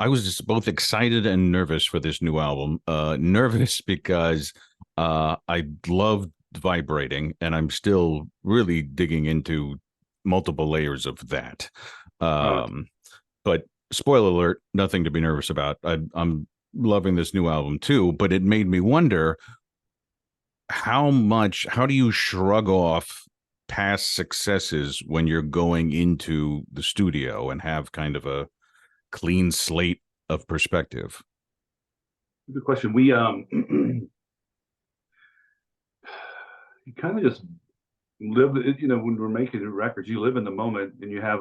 I was just both excited and nervous for this new album. Nervous because I loved vibrating, and I'm still really digging into multiple layers of that. Uh, Um, but spoiler alert, nothing to be nervous about. I'm loving this new album too, but it made me wonder how do you shrug off past successes when you're going into the studio and have kind of a clean slate of perspective? Good question. We you kind of just live it, when we're making records, you live in the moment and you have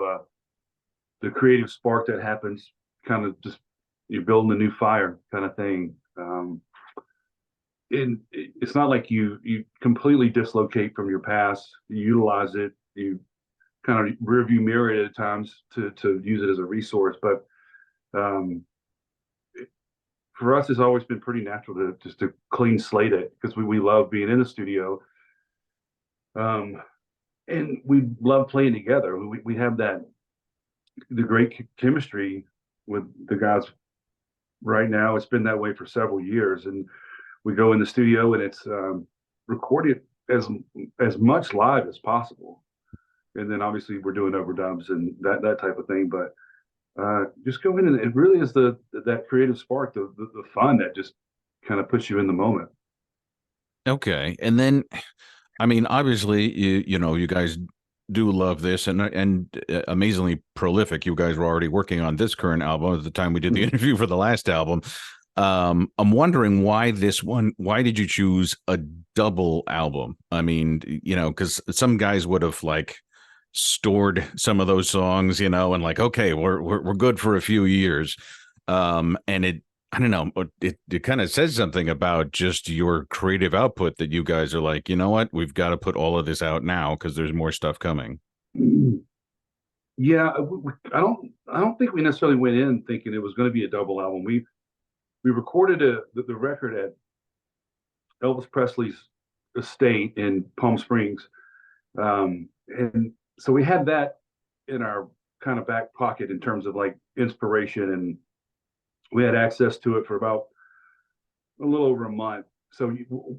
the creative spark that happens kind of just you're building a new fire kind of thing. And it's not like you completely dislocate from your past, you utilize it, you kind of rear view mirror it at times to use it as a resource. But um, for us, it's always been pretty natural to just to clean slate it because we love being in the studio. Um, and we love playing together. We have the great chemistry with the guys right now. It's been that way for several years, and we go in the studio and it's recorded as much live as possible. And then obviously we're doing overdubs and that type of thing. But just go in and it really is that creative spark, the fun that just kind of puts you in the moment. Okay. And then I mean, obviously, you guys do love this and amazingly prolific. You guys were already working on this current album at the time we did the interview for the last album. I'm wondering why this one. Why did you choose a double album? I mean, because some guys would have like stored some of those songs, and like, okay, we're good for a few years. And it I don't know, but it kind of says something about just your creative output that you guys are like, you know what, we've got to put all of this out now because there's more stuff coming. Yeah, I don't think we necessarily went in thinking it was going to be a double album. We recorded the record at Elvis Presley's estate in Palm Springs. And so we had that in our kind of back pocket in terms of like inspiration, and we had access to it for about a little over a month. So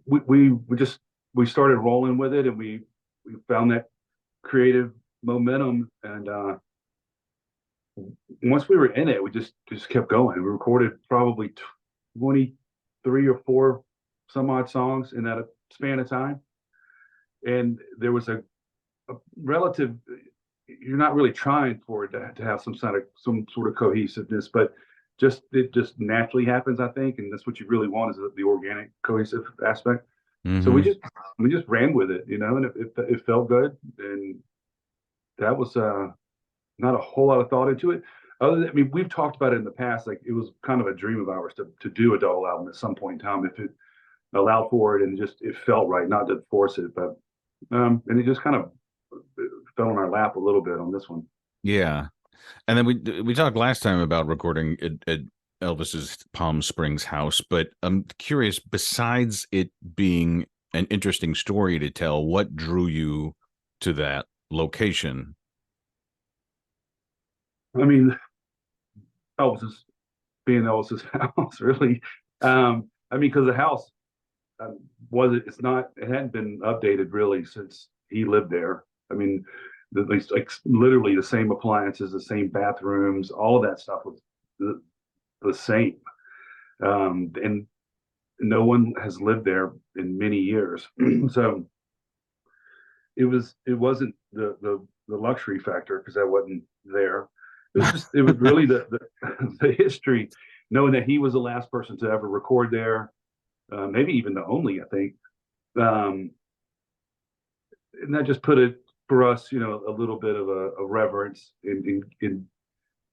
we started rolling with it, and we found that creative momentum, and once we were in it, we just kept going. We recorded probably 23 or four some odd songs in that span of time, and there was a relative, you're not really trying for it to have some sort of cohesiveness, but just it just naturally happens, I think, and that's what you really want is the organic cohesive aspect. So we Hmm. just ran with it, and it felt good, and that was not a whole lot of thought into it. I mean, we've talked about it in the past. Like it was kind of a dream of ours to do a double album at some point in time if it allowed for it and just it felt right, not to force it, but and it just kind of fell in our lap a little bit on this one. Yeah. And then we talked last time about recording at Elvis's Palm Springs house, but I'm curious, besides it being an interesting story to tell, what drew you to that location? I mean, Elvis's being Elvis's house, really. I mean, because the house it's not, it hadn't been updated really since he lived there. I mean, like literally the same appliances, the same bathrooms, all of that stuff was the same. And no one has lived there in many years. So it wasn't the luxury factor because I wasn't there. It was really the history, knowing that he was the last person to ever record there, maybe even the only, I think. Um, and that just put it for us, a little bit of a reverence in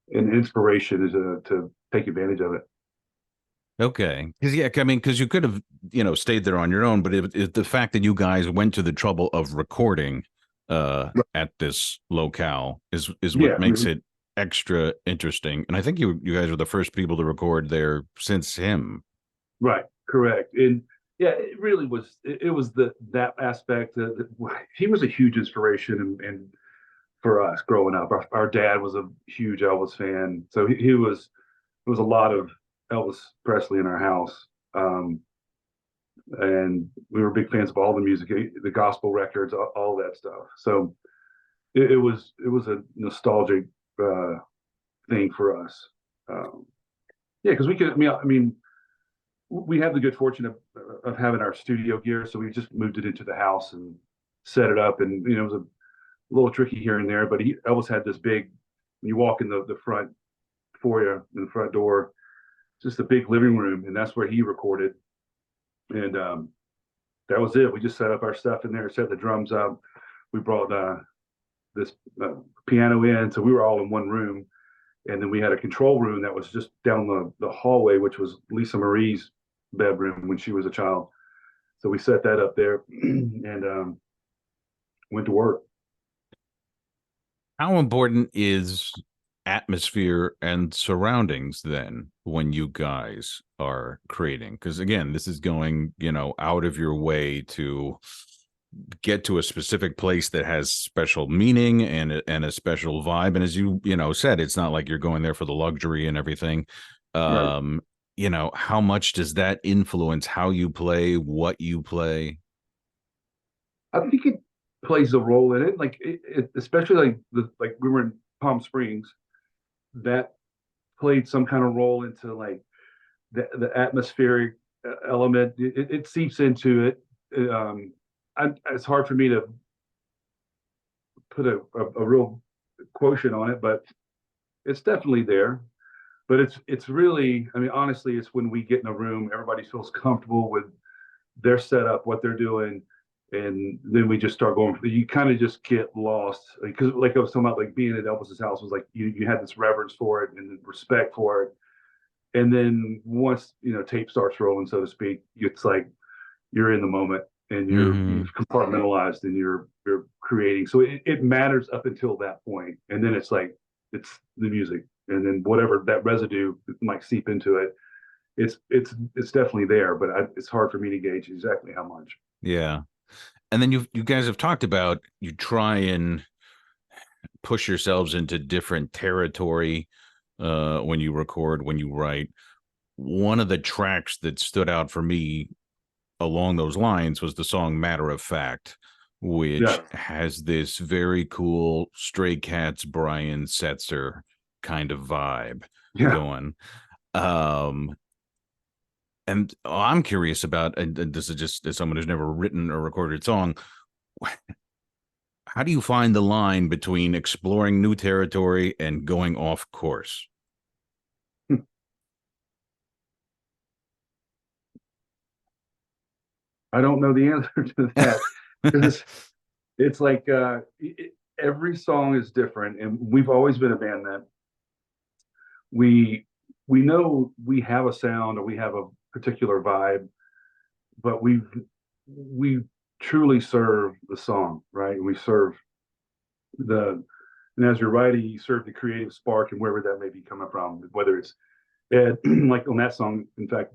inspiration to take advantage of it. Okay, because yeah, I mean, because you could have stayed there on your own, but the fact that you guys went to the trouble of recording at this locale is what Yeah, makes it extra interesting. And I think you guys were the first people to record there since him. right, correct. And yeah, it really was. It was that aspect that he was a huge inspiration, and for us growing up, our dad was a huge Elvis fan, so he was. there was a lot of Elvis Presley in our house. And we were big fans of all the music, the gospel records, all that stuff. So it was a nostalgic uh, thing for us. Um, yeah, because we could. I mean, we have the good fortune of having our studio gear, so we just moved it into the house and set it up, and it was a little tricky here and there. But Elvis had this big. When you walk in the front foyer, in the front door, just a big living room, and that's where he recorded. And that was it. We just set up our stuff in there, set the drums up. We brought this piano in, so we were all in one room. And then we had a control room that was just down the hallway, which was Lisa Marie's bedroom when she was a child. So we set that up there and went to work. How important is atmosphere and surroundings then when you guys are creating? Because again, this is going, out of your way to get to a specific place that has special meaning and a special vibe. And as you said, it's not like you're going there for the luxury and everything. Right. How much does that influence how you play, what you play? I think it plays a role in it. Like especially like we were in Palm Springs, that played some kind of role into like the atmospheric element. It seeps into it. It's hard for me to put a real quotient on it, but it's definitely there. But it's really, I mean, honestly, it's when we get in a room, everybody feels comfortable with their setup, what they're doing, and then we just start going. You kind of just get lost because, like I was talking about, like being at Elvis's house was like you had this reverence for it and respect for it, and then once tape starts rolling, so to speak, it's like you're in the moment and Hmm. you've compartmentalized and you're creating. So it matters up until that point, and then it's like it's the music, and then whatever that residue might seep into it. It's definitely there, but it's hard for me to gauge exactly how much. Yeah. And then you guys have talked about you try and push yourselves into different territory when you record, when you write. One of the tracks that stood out for me along those lines was the song Matter of Fact, which Yeah, has this very cool Stray Cats Brian Setzer kind of vibe yeah. going. Um, and I'm curious about, and this is just as someone who's never written or recorded a song, how do you find the line between exploring new territory and going off course? I don't know the answer to that because it's like every song is different, and we've always been a band that we we know we have a sound or we have a particular vibe, but we truly serve the song, right? We serve the and as you're writing, you serve the creative spark and wherever that may be coming from, whether it's Ed, like on that song. In fact,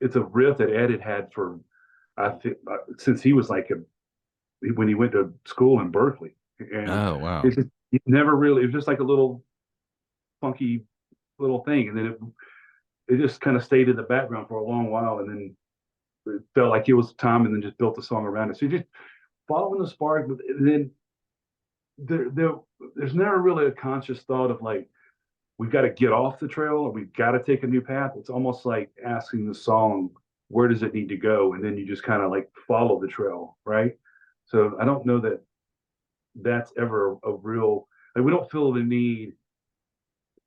it's a riff that Ed had for I think since he was like when he went to school in Berkeley, and Oh, wow. it's just it never really. It was just like a little funky little thing, and then it just kind of stayed in the background for a long while, and then it felt like it was time, and then just built the song around it. So you just following the spark, and then there, there there's never really a conscious thought of like we've got to get off the trail or we've got to take a new path. It's almost like asking the song, where does it need to go? And then you just kind of like follow the trail, right? So I don't know that that's ever a real, like, we don't feel the need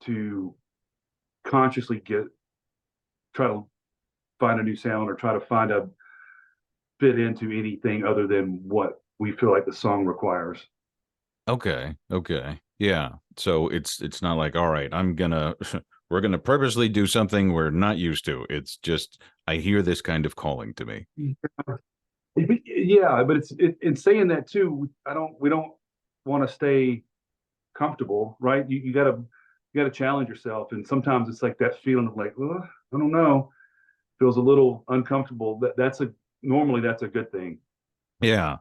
to consciously try to find a new sound or try to find a fit into anything other than what we feel like the song requires. Okay. Okay. Yeah. So it's not like, all right, I'm gonna we're gonna purposely do something we're not used to. It's just I hear this kind of calling to me. Yeah, but in saying that too, we don't want to stay comfortable, right? You gotta challenge yourself, and sometimes it's like that feeling of like, I don't know, feels a little uncomfortable. Normally that's a good thing. Yeah.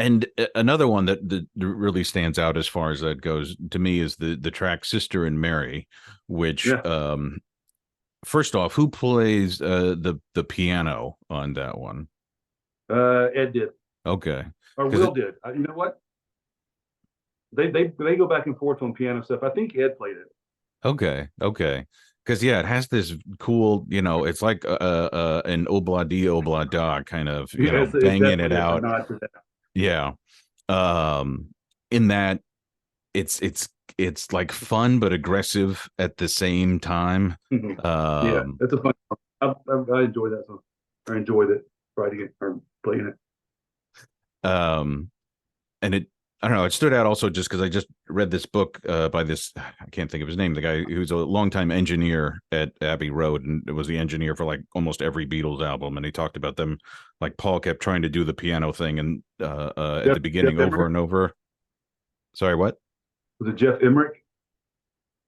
And another one that really stands out as far as that goes to me is the track "Sister and Mary," which Yeah. first off, who plays the piano on that one? Ed did, Okay, or because Will did. You know what? They go back and forth on piano stuff. I think Ed played it. okay, because yeah, it has this cool, it's like an obla di obla da kind of, Yeah, it's banging it definitely a out. nod to that. Yeah, um, in that it's it's like fun but aggressive at the same time. Mhm. Yeah, Um, it's a fun song. I enjoy that song. I enjoyed it writing it or playing it. um, and I don't know, it stood out also just because I just read this book by this, I can't think of his name, the guy who's a longtime engineer at Abbey Road, and it was the engineer for like almost every Beatles album, and he talked about them, like Paul kept trying to do the piano thing and at the Jeff beginning over Emmerich. and over. Sorry, what? Was it Jeff Emmerich?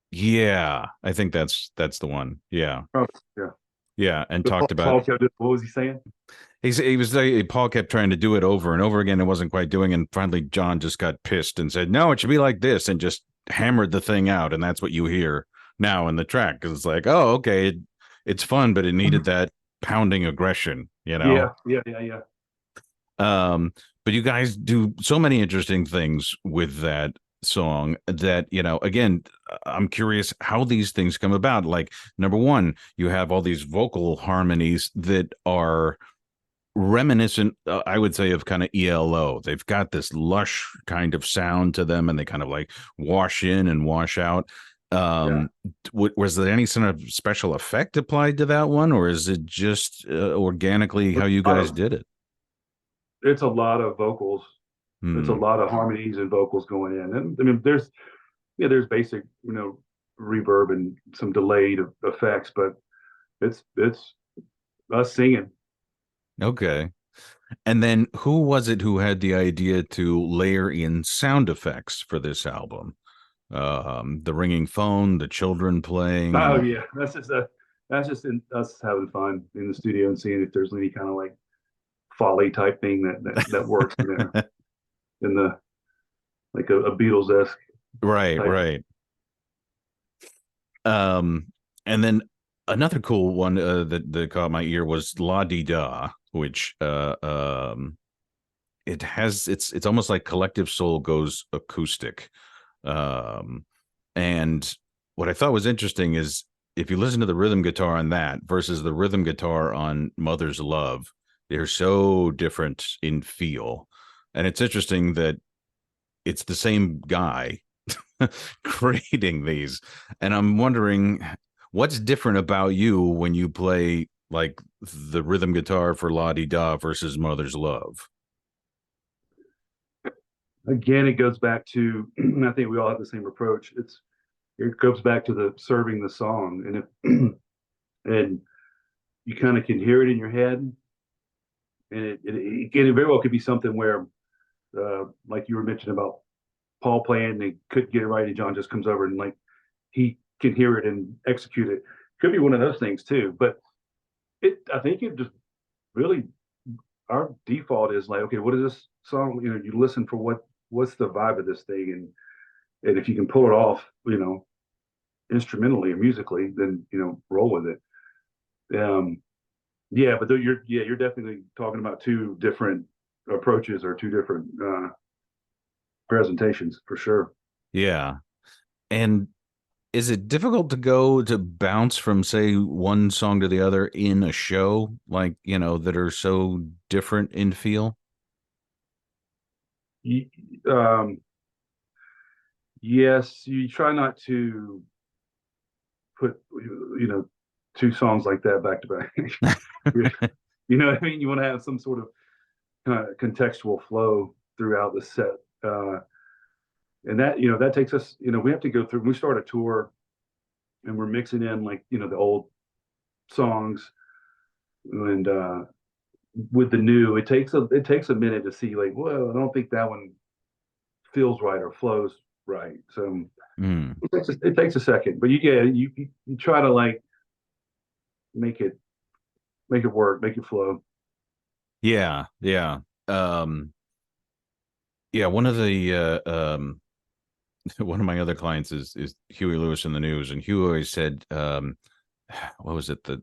Yeah, I think that's the one. Yeah, Oh, yeah. yeah, and But talked about. Paul kept what was he saying? He was Paul kept trying to do it over and over again. It wasn't quite doing, and finally John just got pissed and said, "No, it should be like this," and just hammered the thing out. And that's what you hear now in the track because it's like, oh, okay, it's fun, but it needed that pounding aggression, you know. Yeah. Um, but you guys do so many interesting things with that song that, again, I'm curious how these things come about. Like, number one, you have all these vocal harmonies that are reminiscent, I would say, of kind of ELO. They've got this lush kind of sound to them, and they kind of like wash in and wash out. Yeah. Was there any sort of special effect applied to that one, or is it just organically how It's you a lot guys of did it? it's a lot of vocals. It's a Hmm. lot of harmonies and vocals going in. And I mean, there's basic, reverb and some delayed effects, but it's us singing. Okay. And then who was it who had the idea to layer in sound effects for this album? The ringing phone, the children playing, Oh and yeah, that's just us having fun in the studio and seeing if there's any kind of like folly type thing that works in there in the like a Beatles esque right, type. right. Um, and then another cool one that caught my ear was La Di Da, which it's almost like Collective Soul goes acoustic. Um, and what I thought was interesting is if you listen to the rhythm guitar on that versus the rhythm guitar on Mother's Love, they're so different in feel. And it's interesting that it's the same guy creating these. And I'm wondering what's different about you when you play like the rhythm guitar for La Di Da versus Mother's Love. Again, it goes back to I think we all have the same approach. It goes back to the serving the song, and if and you kind of can hear it in your head, and it very well could be something where, like you were mentioning about Paul playing, and they couldn't get it right, and John just comes over and like he can hear it and execute it. Could be one of those things too, but I think it just really our default is like, okay, what is this song? You listen for what's the vibe of this thing, and if you can pull it off, instrumentally or musically, then roll with it. Yeah, but you're definitely talking about two different approaches or two different presentations for sure. Yeah. And is it difficult to go to bounce from, say, one song to the other in a show, like, that are so different in feel? You, um, yes, you try not to put two songs like that back to back. You know what I mean? You want to have some sort of contextual flow throughout the set. And that takes us, we have to go through, we start a tour and we're mixing in like, the old songs and with the new, it takes a minute to see like, well, I don't think that one feels right or flows right. So Hmm. it takes a second, but you try to like make it make it work, make it flow. Yeah, yeah. Um, Yeah, one of the one of my other clients is Huey Lewis in the News, and Huey always said, what was it, the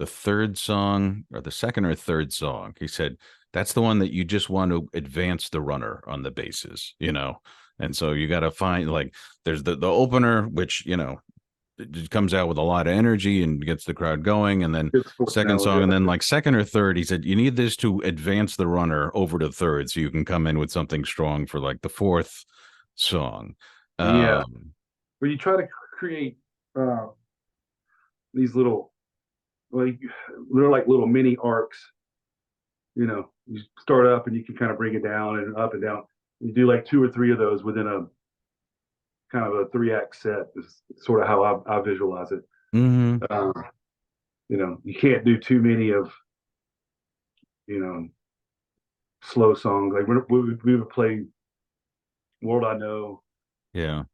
third song or the second or third song? He said that's the one that you just want to advance the runner on the bases, you know. And so you got to find like there's the opener, which it comes out with a lot of energy and gets the crowd going, and then Good sports second analogy. song, and then like second or third, he said you need this to advance the runner over to third, so you can come in with something strong for like the fourth song. Yeah, Um, where you try to create uh, these little, like they're like little mini arcs. You start up and you can kind of bring it down and up and down. You do like two or three of those within a kind of a three-act set. Is sort of how I visualize it. mhm, Um, you can't do too many of you know slow songs. Like we would play World I Know, yeah.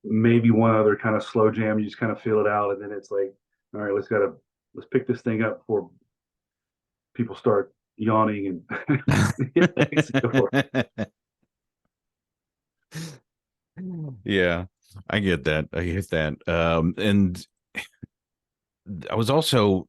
maybe one other kind of slow jam. You just kind of feel it out, and then it's like, all right, let's pick this thing up before people start yawning and Yeah, I get that. I get that. And I was also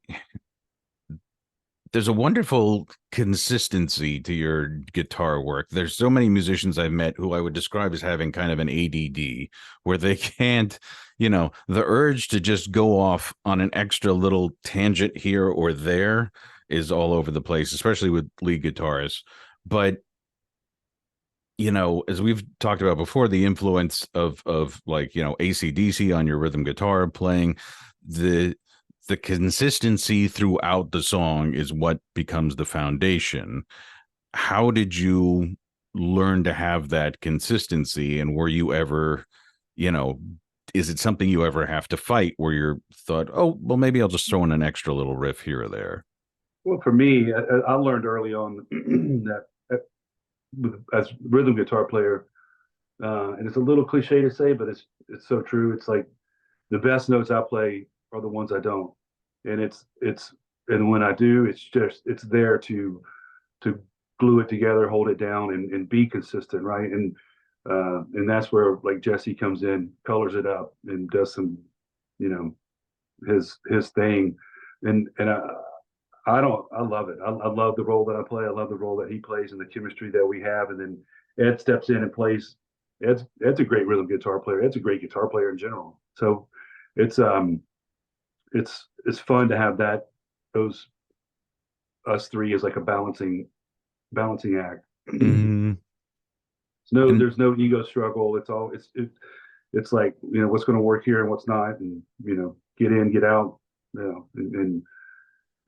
there's a wonderful consistency to your guitar work. There's so many musicians I've met who I would describe as having kind of an ADD, where they can't, the urge to just go off on an extra little tangent here or there is all over the place, especially with lead guitarists. But as we've talked about before, the influence of like, AC/DC on your rhythm guitar playing, the the consistency throughout the song is what becomes the foundation. How did you learn to have that consistency? And were you ever, you know, is it something you ever have to fight where you're thought, oh, well, maybe I'll just throw in an extra little riff here or there? well, for me, I learned early on that as rhythm guitar player, and it's a little cliche to say, but it's so true. It's like the best notes I play are the ones I don't, and it's and when I do, it's there to glue it together, hold it down, and be consistent, right? And that's where like Jesse comes in, colors it up, and does some, you know, his thing, and I don't I love it. I love the role that I play. I love the role that he plays and the chemistry that we have. And then Ed steps in and plays. Ed's a great rhythm guitar player. Ed's a great guitar player in general. So it's it's fun to have those us three as like a balancing act. Mm-hmm. No, And there's no ego struggle. It's like, what's going to work here and what's not, and get in, get out,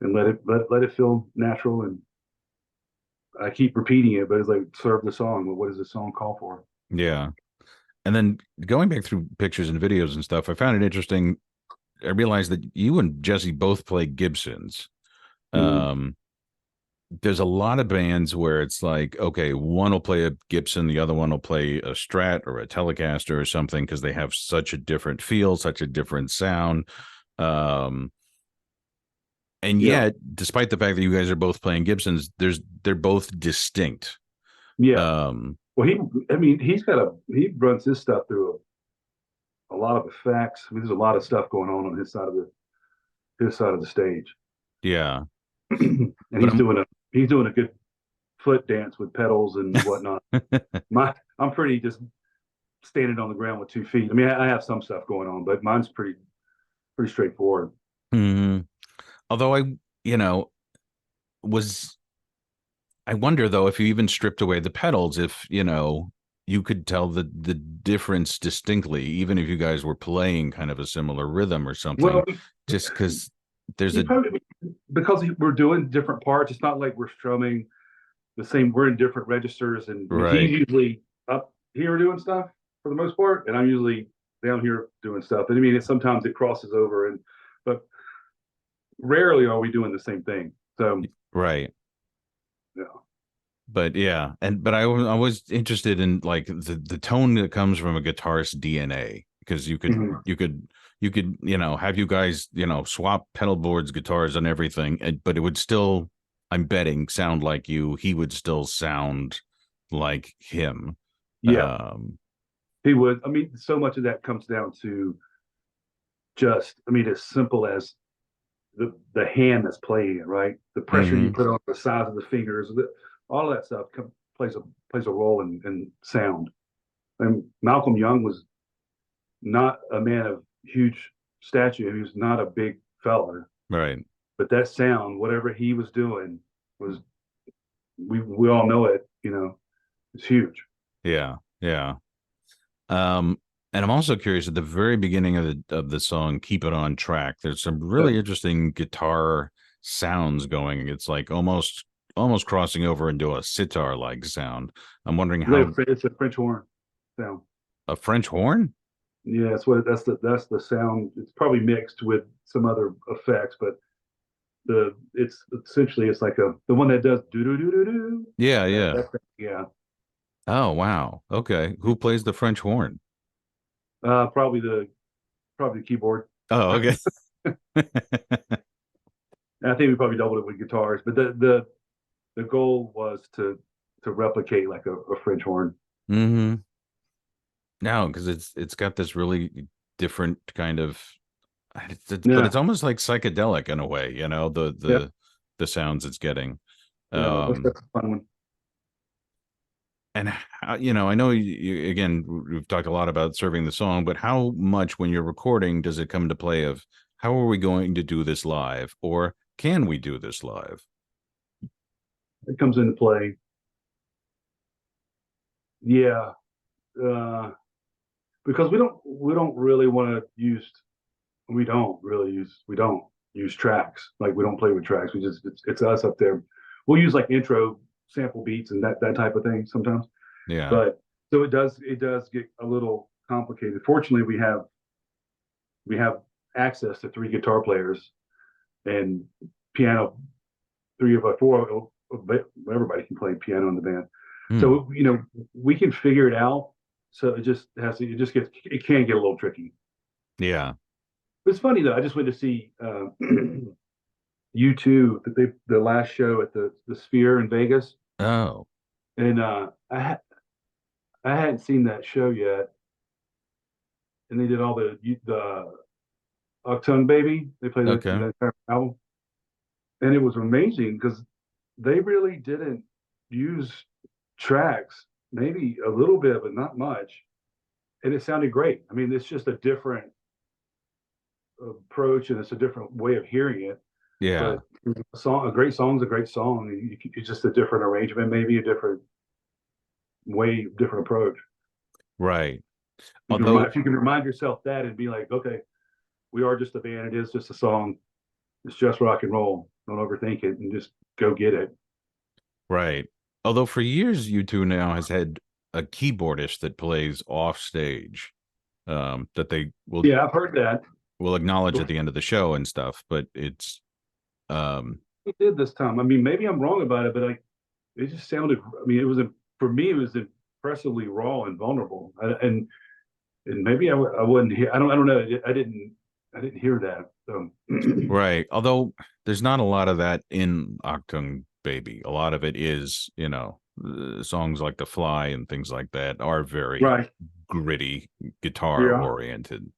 and let it feel natural. And I keep repeating it, but it's like serve the song. Well, what does the song call for? yeah. And then going back through pictures and videos and stuff, I found it interesting. I realized that you and Jesse both play Gibsons. Mm-hmm. Um, there's a lot of bands where it's like, okay, one will play a Gibson, the other one will play a Strat or a Telecaster or something because they have such a different feel, such a different sound. Um, and Yeah, yet, despite the fact that you guys are both playing Gibsons, they're both distinct. yeah. Um, Well, I mean, he runs his stuff through a lot of effects. I mean, there's a lot of stuff going on his side of the stage, yeah, and but he's doing a good foot dance with pedals and whatnot. I'm pretty just standing on the ground with 2 feet. I mean, I have some stuff going on, but mine's pretty straightforward. Mhm. Although you know, was I wonder though if you even stripped away the pedals, if you could tell the difference distinctly, even if you guys were playing kind of a similar rhythm or Well, something, just because there's you a probably because we're doing different parts. It's not like we're strumming the same. We're in different registers, and I mean, he's right, usually up here doing stuff for the most part, and I'm usually down here doing stuff. And I mean, sometimes it crosses over, but rarely are we doing the same thing. So right. yeah, But yeah, but I was interested in like the tone that comes from a guitarist's DNA because you could mm-hmm. you could you could have you guys swap pedal boards, guitars, and everything, but it would still, I'm betting, sound like he would still sound like him. Yeah, Um, he would. I mean, so much of that comes down to just, I mean, as simple as the hand that's playing it, right? The pressure you mhm. put on the size of the fingers, all of that stuff plays a role in sound. And Malcolm Young was not a man of huge stature. He was not a big fella, Right. but that sound, whatever he was doing, was we all know it. It's huge. Yeah. Yeah. Um, and I'm also curious at the very beginning of the song "Keep It On Track." There's some Yeah, really interesting guitar sounds going. It's like almost crossing over into a sitar like sound. I'm wondering how it's a French horn sound. a French horn. Yeah, that's the sound. It's probably mixed with some other effects, but it's essentially it's like the one that does do do do do do. Yeah, yeah. Yeah. Oh, wow. Okay. Who plays the French horn? Probably the keyboard. Oh, okay. And I think we probably doubled it with guitars, but the goal was to replicate like a French horn. hmm No, because it's got this really different kind of but Yeah, it's almost like psychedelic in a way, the yeah, the sounds it's getting. yeah. Um That's a fun one. and I know again we've talked a lot about serving the song, but how much when you're recording does it come to play of how are we going to do this live or can we do this live? It comes into play. Yeah, uh, because we don't really want to use we don't use tracks. Like we don't play with tracks. We just it's us up there. We'll use like intro sample beats and that type of thing sometimes. Yeah. But so it does get a little complicated. Fortunately, we have access to three guitar players and piano. Three of us, four, everybody can play piano in the band. Hmm. So we can figure it out. So it can get a little tricky. Yeah. But it's funny though. I just went to see U2 that the last show at the Sphere in Vegas, Oh, and I hadn't seen that show yet, and they did all the Octung Baby. They played okay. the entire album, and it was amazing because they really didn't use tracks, maybe a little bit, but not much, and it sounded great. I mean, it's just a different approach, and it's a different way of hearing it. Yeah. But a great song's a great song. It's just a different arrangement, maybe a different way, different approach. Right. If Although you can remind yourself that and be like, okay, we are just a band. It is just a song. It's just rock and roll. Don't overthink it and just go get it. Right. Although for years, U2 now has had a keyboardist that plays off stage, that they Yeah, I've heard that. will acknowledge at the end of the show and stuff. But it's, um, He did this time. I mean, maybe I'm wrong about it, but it just sounded. I mean, for me, it was impressively raw and vulnerable. And maybe I wouldn't hear. I don't know. I didn't hear that. So right. Although there's not a lot of that in Octung Baby. A lot of it is, songs like The Fly and things like that are very right, gritty, guitar yeah. oriented.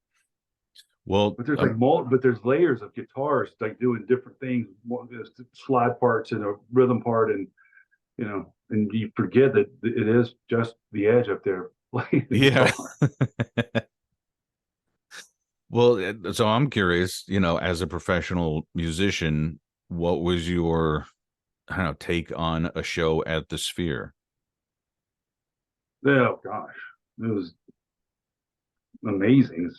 Well, But there's layers of guitars like doing different things, slide parts and a rhythm part, and you forget that it is just the edge up there playing the yeah. guitar. Well, so I'm curious, as a professional musician, what was your, I don't know, take on a show at the Sphere? Oh gosh, it was amazing.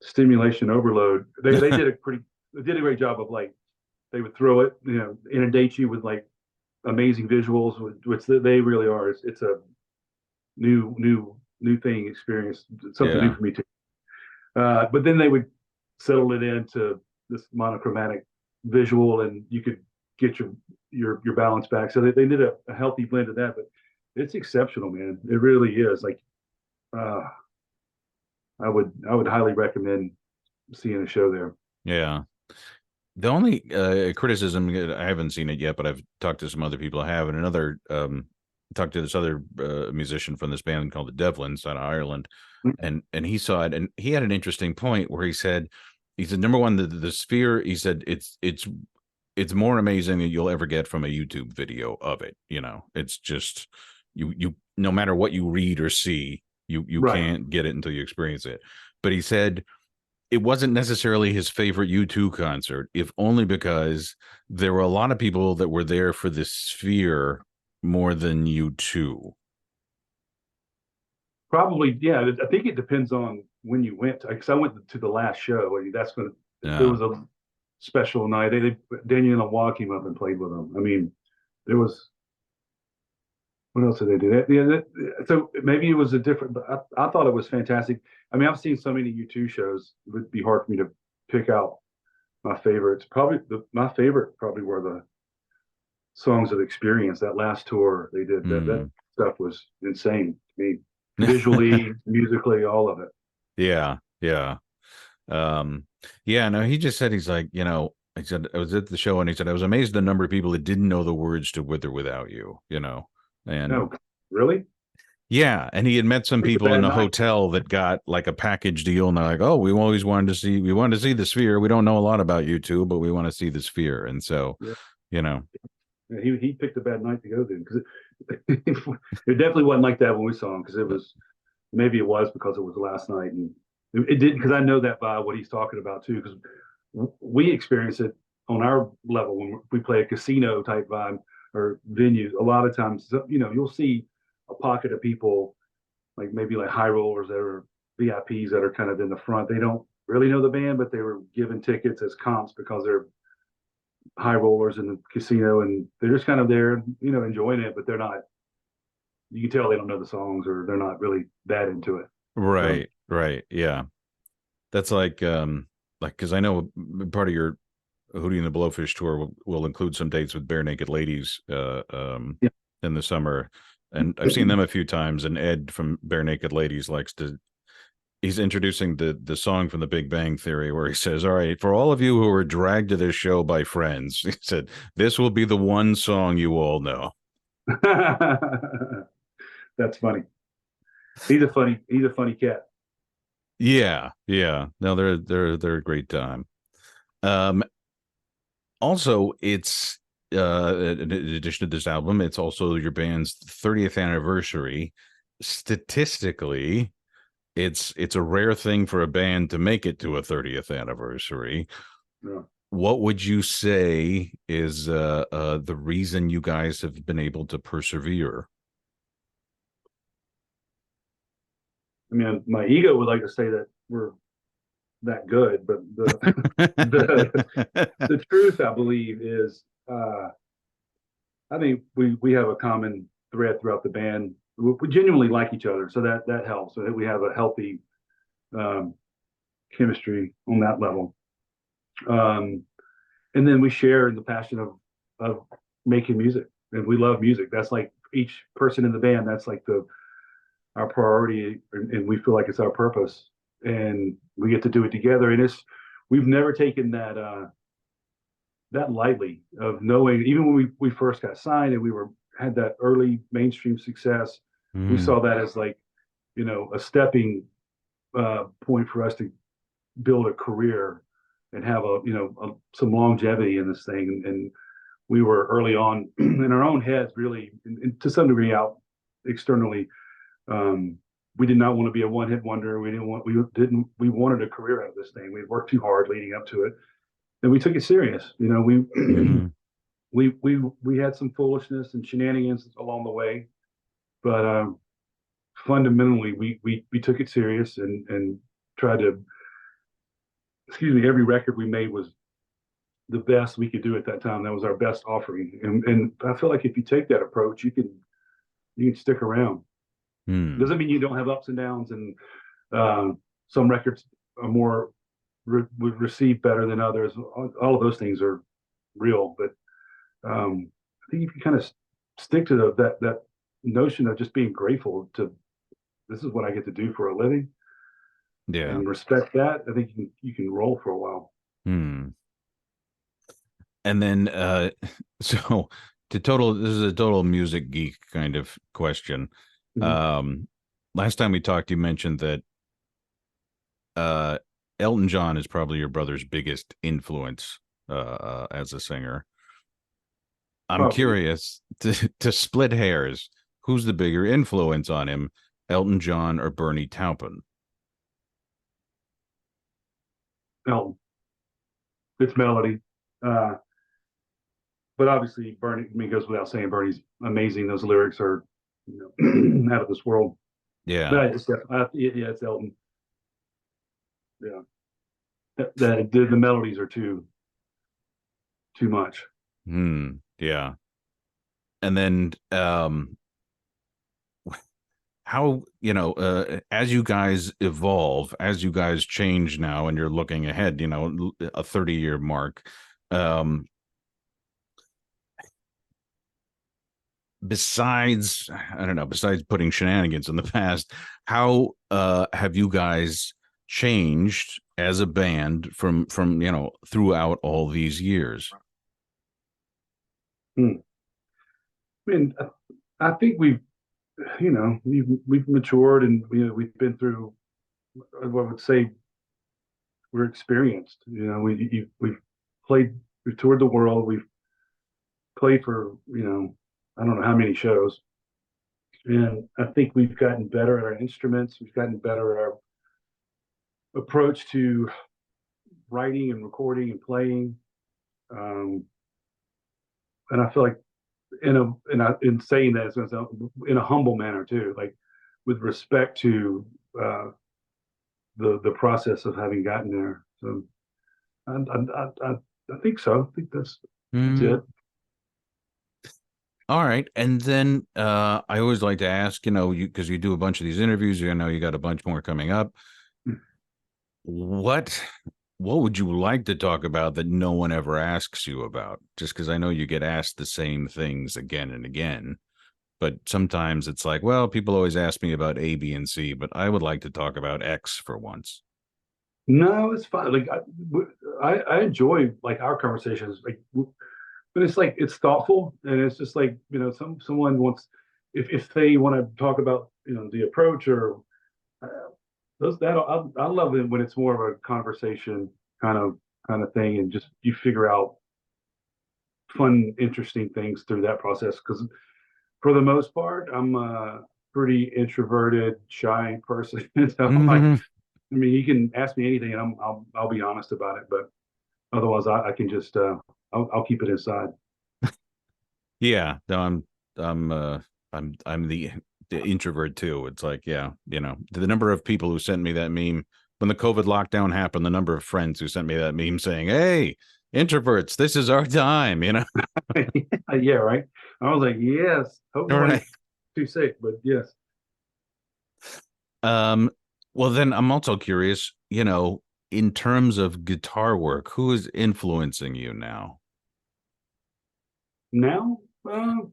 Stimulation overload. They did a great job of like they would throw it, inundate you with like amazing visuals, which they really are. It's a new thing experience, something new Yeah. for me too. But then they would settle it into this monochromatic visual, and you could get your balance back. So they did a healthy blend of that, but it's exceptional, man. It really is. Like uh, I would highly recommend seeing a show there. Yeah. The only criticism, I haven't seen it yet, but I've talked to some other people who have, and another talked to this other musician from this band called the Devlins out of Ireland, and he saw it, and he had an interesting point where he said number one, the Sphere, he said it's more amazing than you'll ever get from a YouTube video of it. You know, it's just you no matter what you read or see, you Right. can't get it until you experience it. But he said it wasn't necessarily his favorite U2 concert, if only because there were a lot of people that were there for the Sphere more than U2. Probably, yeah. I think it depends on when you went. Because I went to the last show. I mean, that's when there Yeah. was a special night. Daniel and Wah came up and played with them. I mean, there was what else did they do? So maybe it was a different. I thought it was fantastic. I mean, I've seen so many U2 shows. It would be hard for me to pick out my favorites. Probably my favorite probably were the songs of experience. That last tour they did. That Hmm. stuff was insane to me, visually, musically, all of it. Yeah. Yeah. Um, yeah, no, he just said, he's like, you know, I said, I was at the show and he said, I was amazed at the number of people that didn't know the words to With or Without You, you know. And No, really? yeah, and he had met some It's a people in bad a night. hotel that got like a package deal, and they're like, "Oh, we wanted to see the Sphere. We don't know a lot about you two, but we want to see the Sphere." And so, Yeah, you know, yeah, he picked a bad night to go then because it definitely wasn't like that when we saw him because it was maybe it was because it was the last night and it didn't because I know that by what he's talking about too because we experience it on our level when we play a casino type vibe or venue. A lot of times, you know, you'll see a pocket of people like maybe like high rollers that are VIPs that are kind of in the front. They don't really know the band, but they were given tickets as comps because they're high rollers in the casino and they're just kind of there, you know, enjoying it, but they're not. You can tell they don't know the songs or they're not really that into it. So right, right, yeah, that's like because I know part of your Hootie and the Blowfish tour will include some dates with Bare Naked Ladies yeah. in the summer, and I've seen them a few times. And Ed from Bare Naked Ladies likes to he's introducing the song from the Big Bang Theory where he says, "All right, for all of you who were dragged to this show by friends," he said, "this will be the one song you all know." That's funny. He's a funny cat. Yeah, yeah. No, they're a great time. Um, Also, it's in addition to this album, it's also your band's 30th anniversary. Statistically, it's a rare thing for a band to make it to a 30th anniversary. Yeah. What would you say is the reason you guys have been able to persevere? I mean, my ego would like to say that we're that good, but the the truth, I believe, is I think we have a common thread throughout the band. We genuinely like each other, so that helps. So that we have a healthy um, chemistry on that level, um, and then we share in the passion of making music, and we love music. That's like each person in the band. That's like the our priority, and we feel like it's our purpose, and we get to do it together. And it's we've never taken that lightly of knowing even when we first got signed and we were had that early mainstream success we Mm, saw that as like you know a stepping point for us to build a career and have a you know some longevity in this thing and we were early on in our own heads really and to some degree out externally um, we did not want to be a one-hit wonder we wanted a career out of this thing we worked too hard leading up to it and we took it serious. You know, we mhm. we had some foolishness and shenanigans along the way, but fundamentally we took it serious and tried to. Excuse me. Every record we made was the best we could do at that time. That was our best offering, and I feel like if you take that approach, you can stick around. Mm. Doesn't mean you don't have ups and downs, and some records are more would receive better than others. All of those things are real, but I think if you kind of stick to that notion of just being grateful to this is what I get to do for a living Yeah. and respect that, I think you can roll for a while. Hmm. And then, so This is a total music geek kind of question. Mhm. Um, Last time we talked, you mentioned that uh, Elton John is probably your brother's biggest influence as a singer. I'm Probably curious to split hairs. Who's the bigger influence on him, Elton John or Bernie Taupin? Elton. It's melody. Uh, but obviously Bernie, I mean, goes without saying, Bernie's amazing. Those lyrics are, out of this world. Yeah. But yeah, it's Elton. Yeah, the melodies are too much. Hmm. Yeah. And then how, as you guys evolve, as you guys change now and you're looking ahead, a 30-year mark, um besides, I don't know, besides putting shenanigans in the past, how have you guys changed as a band from throughout all these years? Hmm. I mean, I think we've matured, and we've been through. I would say we're experienced. We've played, we've toured the world, we've played for I don't know how many shows, and I think we've gotten better at our instruments. We've gotten better at our approach to writing and recording and playing. Um, and I feel like in saying that, it's in a humble manner too, like with respect to uh, the process of having gotten there. So I think so. I think that's Mm, it. all right. And then I always like to ask, you because you do a bunch of these interviews, you got a bunch more coming up. What what would you like to talk about that no one ever asks you about? Just because I know you get asked the same things again and again. But sometimes it's like, well, people always ask me about A, B, and C, but I would like to talk about X for once. No, it's fine. Like I enjoy like our conversations, like, but it's like it's thoughtful, and it's just like someone wants, if they want to talk about the approach or uh, those that I love it when it's more of a conversation kind of thing, and just you figure out fun, interesting things through that process. Because for the most part, I'm a pretty introverted, shy person. So like, Hmm. I mean, you can ask me anything, and I'll be honest about it. But otherwise, I can just I'll keep it inside. Yeah, no, I'm the introvert too. It's like, yeah, the number of people who sent me that meme when the COVID lockdown happened, the number of friends who sent me that meme saying, "Hey, introverts, this is our time." Yeah, right. I was like, yes. Hope All nobody's right. too sick, but yes. Um, well, then I'm also curious, in terms of guitar work, who is influencing you now? Now, there's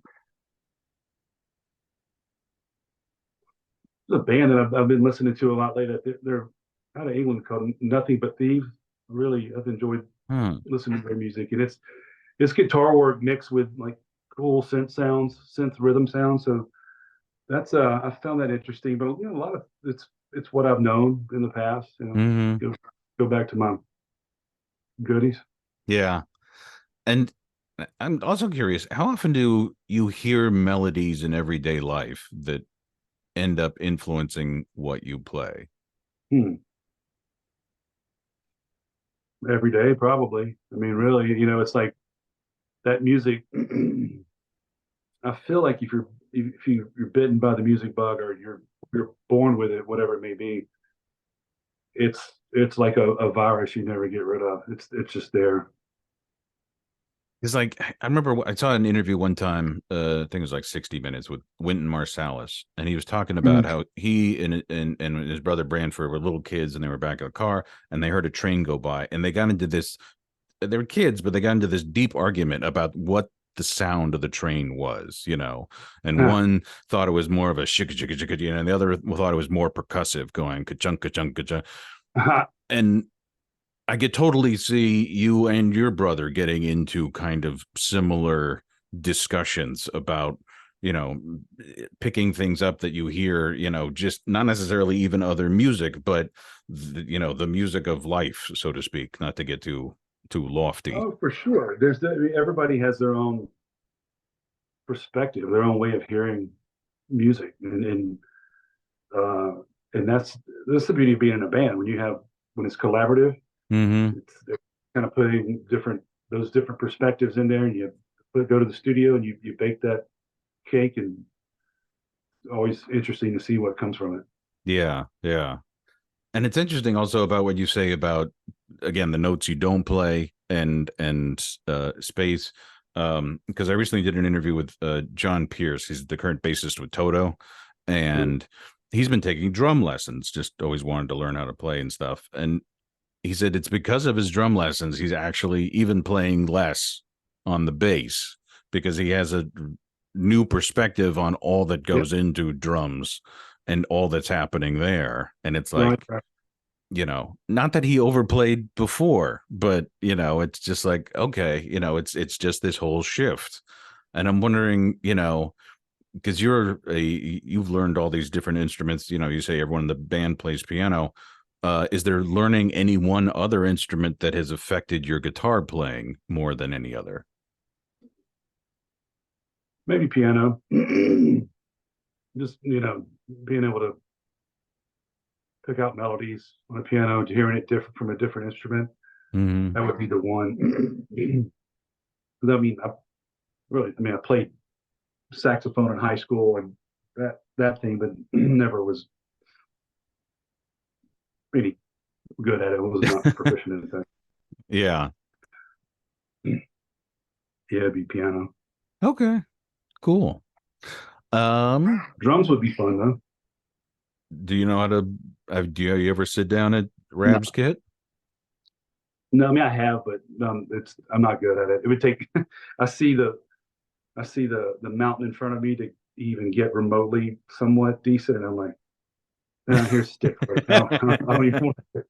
a band that I've been listening to a lot lately. They're out of England called Nothing But Thieves. Really, I've enjoyed Hmm. listening to their music, and it's guitar work mixed with like cool synth rhythm sounds. So that's I found that interesting. But a lot of it's what I've known in the past. Hmm. Go back to my goodies. Yeah. And I'm also curious, how often do you hear melodies in everyday life that end up influencing what you play? Hmm. Every day, probably. I mean, really, it's like that music. I feel like if you're bitten by the music bug, or you're born with it, whatever it may be, it's like a virus you never get rid of. It's just there. It's like I remember I saw an interview one time, I think it was like 60 Minutes with Wynton Marsalis, and he was talking about Mm. how he and his brother Branford were little kids and they were back in the car and they heard a train go by and they got into this, they were kids, but they got into this deep argument about what the sound of the train was. And Huh. one thought it was more of a shika shika shika, and the other thought it was more percussive, going ka-chunk ka-chunk ka-chunk. And I could totally see you and your brother getting into kind of similar. discussions about, you know, picking things up that you hear, just not necessarily even other music, but the music of life, so to speak, not to get too lofty. Oh, for sure. Everybody has their own perspective, their own way of hearing music, uh, and that's the beauty of being in a band. When it's collaborative, Mm-hmm. it's kind of putting those different perspectives in there, and go to the studio and you bake that cake, and it's always interesting to see what comes from it. Yeah, yeah. And it's interesting also about what you say about, again, the notes you don't play and space. Because I recently did an interview with John Pierce. He's the current bassist with Toto, Mhm. and he's been taking drum lessons. Just always wanted to learn how to play and stuff. And he said it's because of his drum lessons he's actually even playing less on the bass, because he has a new perspective on all that Yep. goes into drums and all that's happening there. And it's Right. like, not that he overplayed before, but it's just like, okay, it's just this whole shift. And I'm wondering, because you've learned all these different instruments, you say everyone in the band plays piano. Is there learning any one other instrument that has affected your guitar playing more than any other? Maybe piano. Just being able to pick out melodies on a piano, hearing it different from a different instrument. Mm-hmm. That would be the one. I mean, I played saxophone in high school and that thing, but never was really good at it. I was not proficient at that. Yeah. Yeah, it'd be piano. Okay. Cool. Um, Drums would be fun though. do you know how to? Do you ever sit down at No, Rab's kit? no, I mean I have, but I'm not good at it. It would take. I see the I see the mountain in front of me to even get remotely somewhat decent, and I'm like, here's stick. Like, I don't even want it.